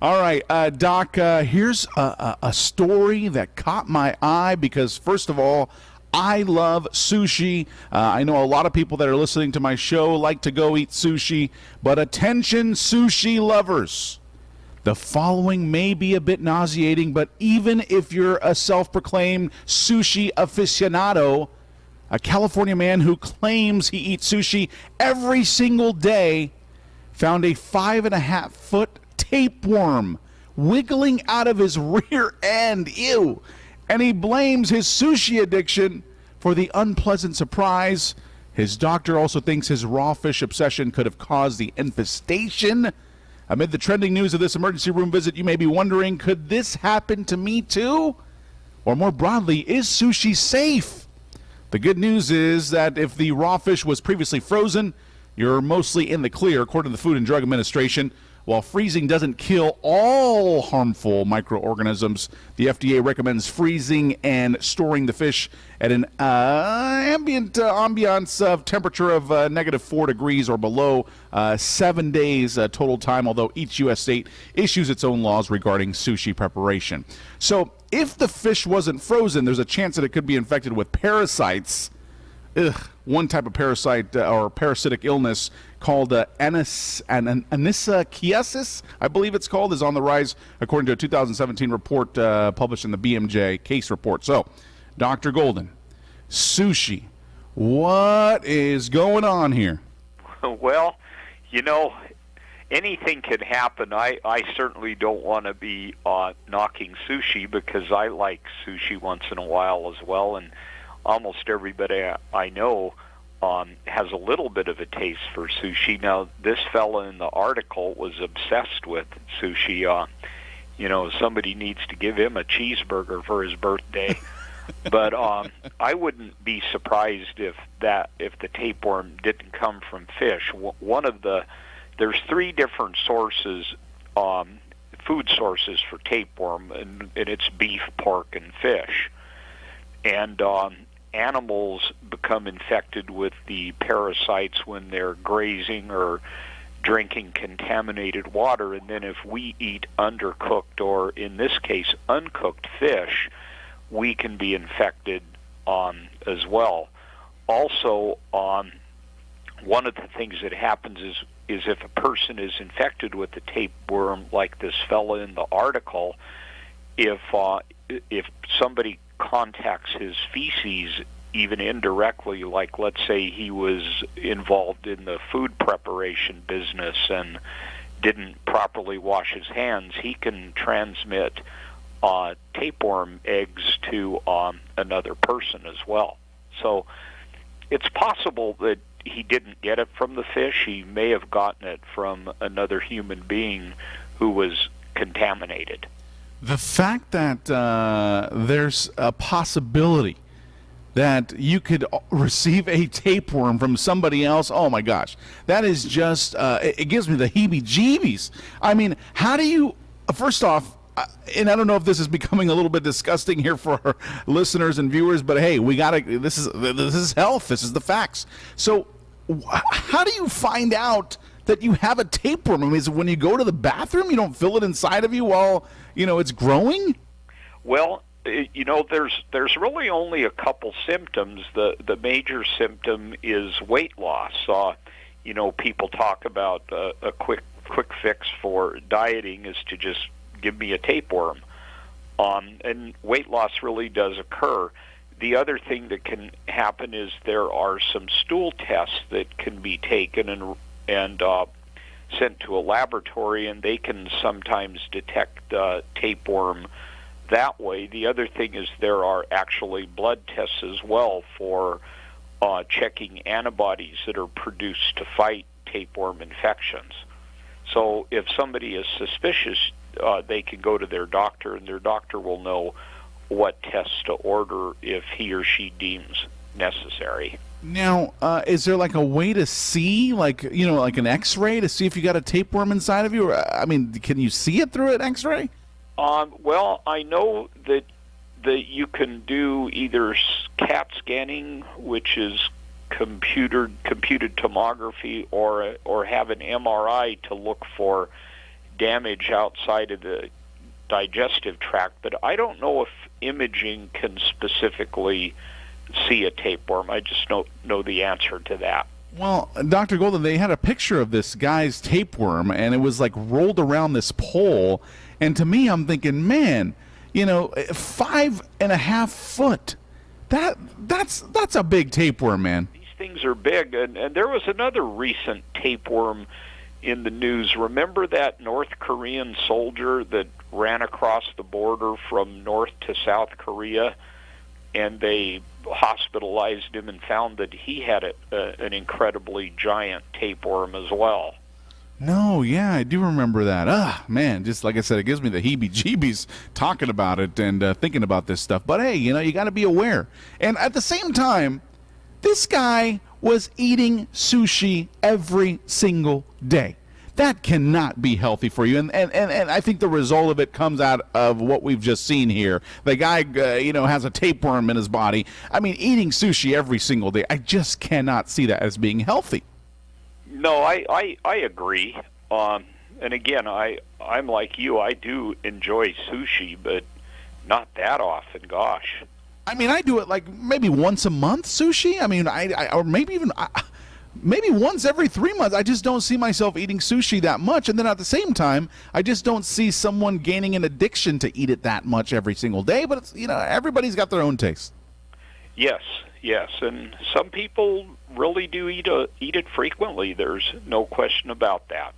All right, Doc, here's a story that caught my eye because, first of all, I love sushi. I know a lot of people that are listening to my show like to go eat sushi, but attention, sushi lovers. The following may be a bit nauseating, but even if you're a self-proclaimed sushi aficionado, a California man who claims he eats sushi every single day found a 5.5-foot tapeworm wiggling out of his rear end. Ew. And he blames his sushi addiction for the unpleasant surprise. His doctor also thinks his raw fish obsession could have caused the infestation. Amid the trending news of this emergency room visit, you may be wondering, could this happen to me too? Or more broadly, is sushi safe? The good news is that if the raw fish was previously frozen, you're mostly in the clear, according to the Food and Drug Administration. While freezing doesn't kill all harmful microorganisms, the FDA recommends freezing and storing the fish at an ambiance of temperature of -4 degrees or below, 7 days total time, although each U.S. state issues its own laws regarding sushi preparation. So if the fish wasn't frozen, there's a chance that it could be infected with parasites. One type of parasite or parasitic illness called anisakiosis, I believe it's called, is on the rise, according to a 2017 report published in the BMJ case report. So, Dr. Golden, sushi, what is going on here? Well, anything can happen. I certainly don't want to be knocking sushi because I like sushi once in a while as well, and almost everybody I know has a little bit of a taste for sushi. Now, this fella in the article was obsessed with sushi. Somebody needs to give him a cheeseburger for his birthday. But I wouldn't be surprised if the tapeworm didn't come from fish. There's 3 different sources, food sources for tapeworm, and it's beef, pork, and fish. And animals become infected with the parasites when they're grazing or drinking contaminated water, and then if we eat undercooked or, in this case, uncooked fish, we can be infected as well. Also, one of the things that happens is if a person is infected with the tapeworm, like this fella in the article, if somebody contacts his feces even indirectly, like let's say he was involved in the food preparation business and didn't properly wash his hands, he can transmit tapeworm eggs to another person as well. So it's possible that he didn't get it from the fish. He may have gotten it from another human being who was contaminated. The fact that there's a possibility that you could receive a tapeworm from somebody else, oh my gosh, that is just, it gives me the heebie-jeebies. I mean, how do you, first off, and I don't know if this is becoming a little bit disgusting here for our listeners and viewers, but hey, this is health, this is the facts. So how do you find out that you have a tapeworm? I mean, is it when you go to the bathroom, you don't feel it inside of you while, it's growing? Well, there's really only a couple symptoms. The major symptom is weight loss. People talk about a quick fix for dieting is to just give me a tapeworm. And weight loss really does occur. The other thing that can happen is there are some stool tests that can be taken and sent to a laboratory, and they can sometimes detect tapeworm that way. The other thing is there are actually blood tests as well for checking antibodies that are produced to fight tapeworm infections. So if somebody is suspicious, they can go to their doctor, and their doctor will know what tests to order if he or she deems necessary. Now, is there like a way to see, like an X-ray to see if you got a tapeworm inside of you? I mean, can you see it through an X-ray? Well, I know that you can do either CAT scanning, which is computed tomography, or have an MRI to look for damage outside of the digestive tract, but I don't know if imaging can specifically see a tapeworm. I just don't know the answer to that. Well, Dr. Golden, they had a picture of this guy's tapeworm, and it was like rolled around this pole. And to me, I'm thinking, man, 5.5 foot. That's a big tapeworm, man. These things are big, and there was another recent tapeworm in the news. Remember that North Korean soldier that ran across the border from North to South Korea, and they hospitalized him and found that he had an incredibly giant tapeworm as well. No, yeah, I do remember that. Man, just like I said, it gives me the heebie-jeebies talking about it and thinking about this stuff. But hey, you got to be aware. And at the same time, this guy was eating sushi every single day. That cannot be healthy for you. And I think the result of it comes out of what we've just seen here. The guy, has a tapeworm in his body. I mean, eating sushi every single day, I just cannot see that as being healthy. No, I agree. And again, I'm like you. I do enjoy sushi, but not that often. Gosh. I mean, I do it like maybe once a month, sushi. I mean, or maybe even maybe once every 3 months. I just don't see myself eating sushi that much. And then at the same time, I just don't see someone gaining an addiction to eat it that much every single day. But it's, everybody's got their own taste. Yes, and some people really do eat it frequently. There's no question about that.